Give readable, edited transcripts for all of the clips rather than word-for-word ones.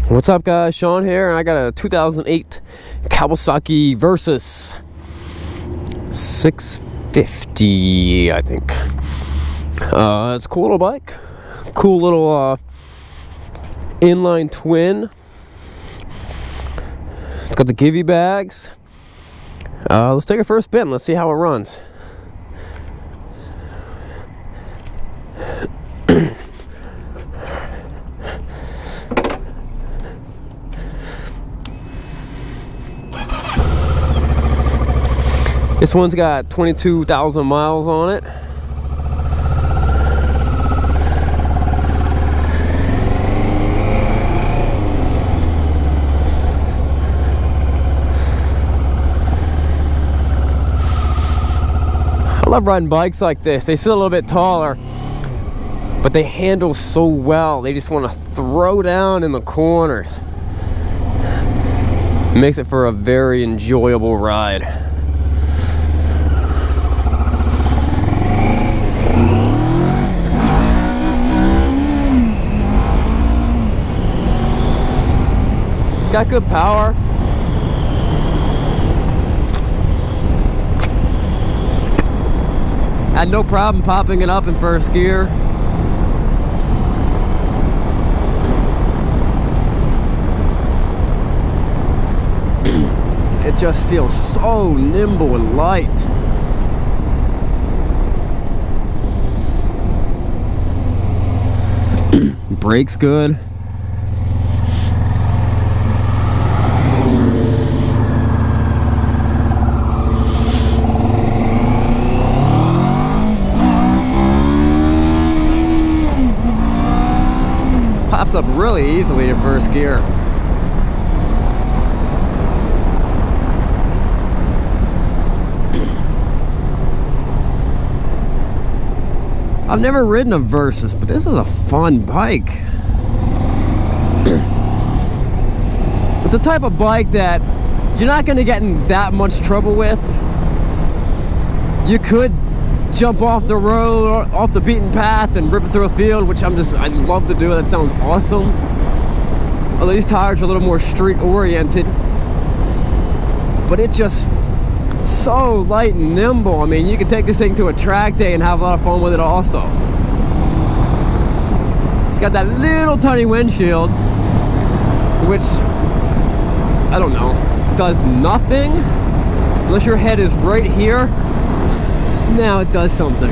What's up, guys? Sean here, and I got a 2008 Kawasaki Versys 650, I think. It's a cool little bike. Cool little inline twin. It's got the Givy bags. Let's take a first spin. Let's see how it runs. This one's got 22,000 miles on it. I love riding bikes like this. They sit a little bit taller, but they handle so well. They just want to throw down in the corners. It makes it for a very enjoyable ride. It's got good power. Had no problem popping it up in first gear. It just feels so nimble and light. Brakes good. Pops up really easily in first gear. I've never ridden a Versys, but this is a fun bike. It's a type of bike that you're not going to get in that much trouble with. You could jump off the road or off the beaten path and rip it through a field, which I love to do. That sounds awesome. Although these tires are a little more street oriented, but it just so light and nimble. I mean, you can take this thing to a track day and have a lot of fun with it also. It's got that little tiny windshield, which, I don't know, does nothing unless your head is right here. Now it does something.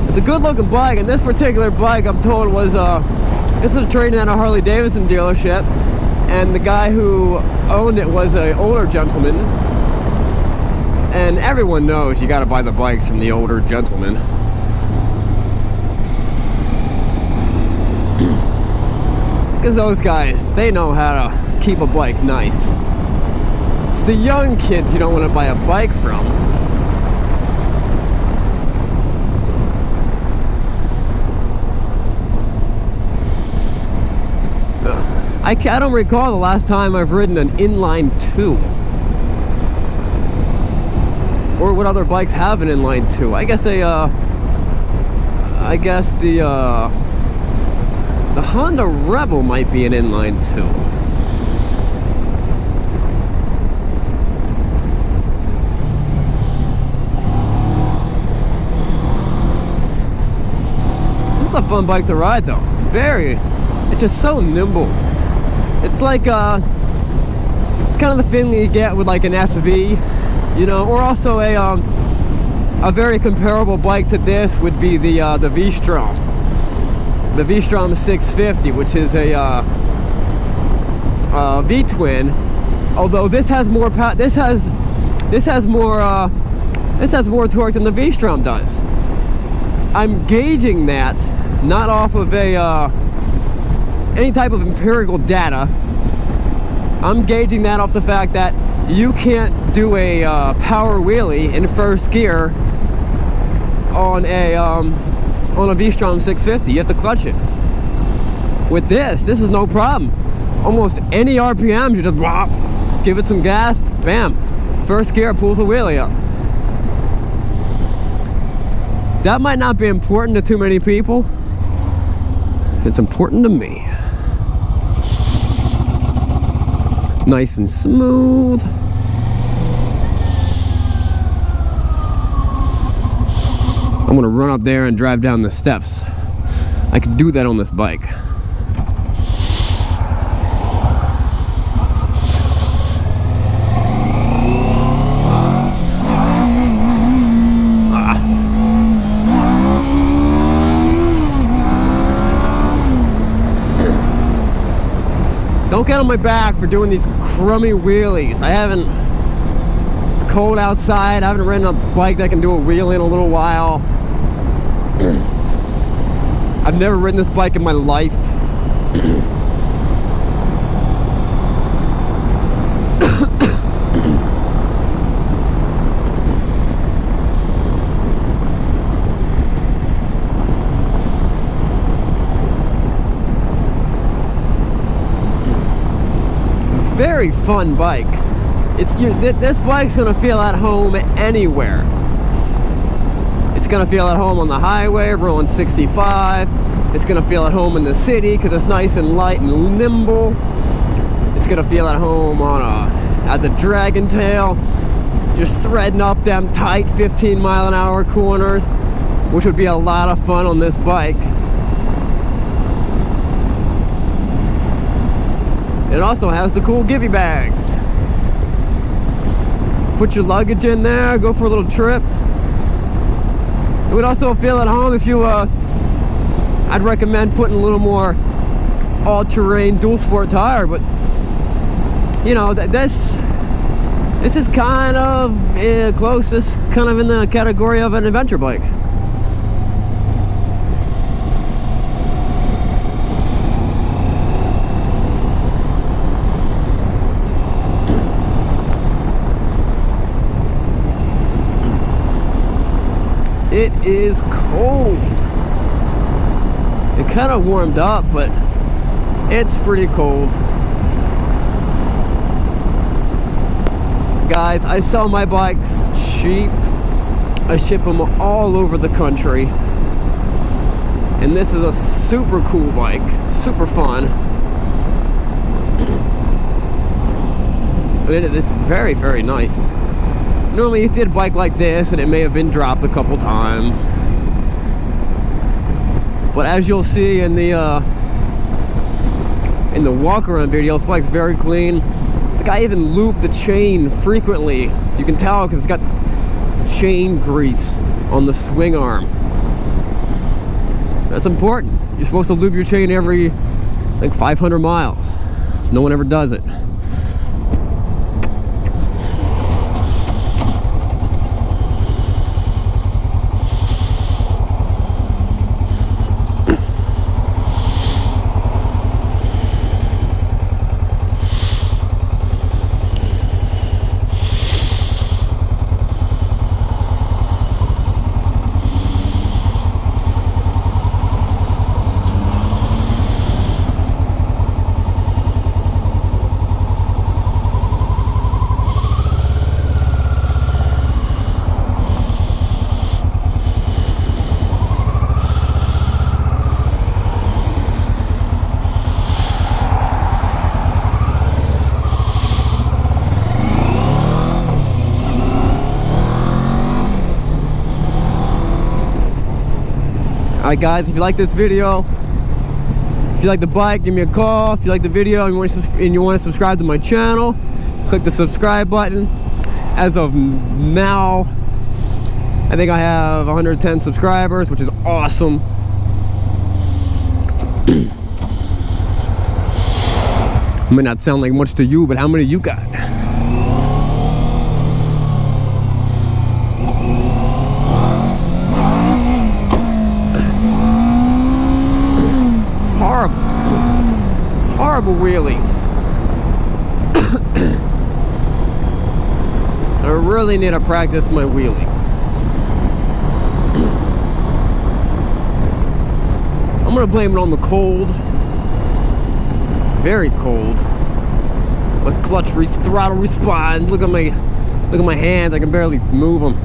It's a good looking bike, and this particular bike, I'm told, was this is trading at a Harley Davidson dealership, and the guy who owned it was an older gentleman, and everyone knows you got to buy the bikes from the older gentleman. Because those guys, they know how to keep a bike nice. It's the young kids you don't want to buy a bike from. I don't recall the last time I've ridden an inline 2. Or what other bikes have an inline 2. I guess the Honda Rebel might be an inline 2. This is a fun bike to ride though. It's just so nimble. It's like it's kind of the feeling you get with like an SV, you know, or also a very comparable bike to this would be the V-Strom. The V-Strom 650, which is a V-twin. Although this has more power, this has more torque than the V-Strom does. I'm gauging that not off of any type of empirical data. I'm gauging that off the fact that you can't do a power wheelie in first gear on a V-Strom 650. You have to clutch it. With this is no problem. Almost any RPMs, you just give it some gas, bam, first gear, pulls the wheelie up. That might not be important to too many people, It's important to me. Nice and smooth. I'm gonna run up there and drive down the steps. I could do that on this bike. Don't get on my back for doing these crummy wheelies. It's cold outside. I haven't ridden a bike that can do a wheelie in a little while. I've never ridden this bike in my life. Very fun bike. This bike's gonna feel at home anywhere. It's gonna feel at home on the highway, rolling 65. It's gonna feel at home in the city because it's nice and light and nimble. It's gonna feel at home at the Dragon Tail, just threading up them tight 15-mile-an-hour corners, which would be a lot of fun on this bike. It also has the cool Givey bags. Put your luggage in there, go for a little trip. It would also feel at home if you, I'd recommend putting a little more all-terrain dual sport tire, but you know, this is kind of closest, kind of in the category of an adventure bike. It is cold. It kind of warmed up, but it's pretty cold. Guys, I sell my bikes cheap. I ship them all over the country. And this is a super cool bike, super fun. It's very, very nice. Normally you see a bike like this and it may have been dropped a couple times, but as you'll see in the walk around video, this bike's very clean. The guy even looped the chain frequently. You can tell because it's got chain grease on the swing arm. That's important. You're supposed to loop your chain every like 500 miles. No one ever does it. Alright guys, if you like this video, if you like the bike, give me a call. If you like the video and you want to subscribe to my channel, click the subscribe button. As of now, I think I have 110 subscribers, which is awesome. Might not sound like much to you, but how many you got? Horrible wheelies. I really need to practice my wheelies. I'm gonna blame it on the cold. It's very cold. My clutch reach, throttle response. Look at my hands. I can barely move them.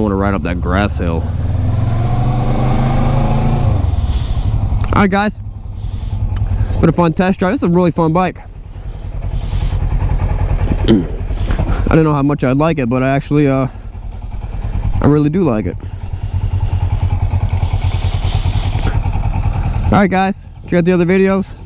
don't want to ride up that grass hill. All right, guys. It's been a fun test drive. This is a really fun bike. I don't know how much I'd like it, but I actually, I really do like it. All right, guys. Check out the other videos.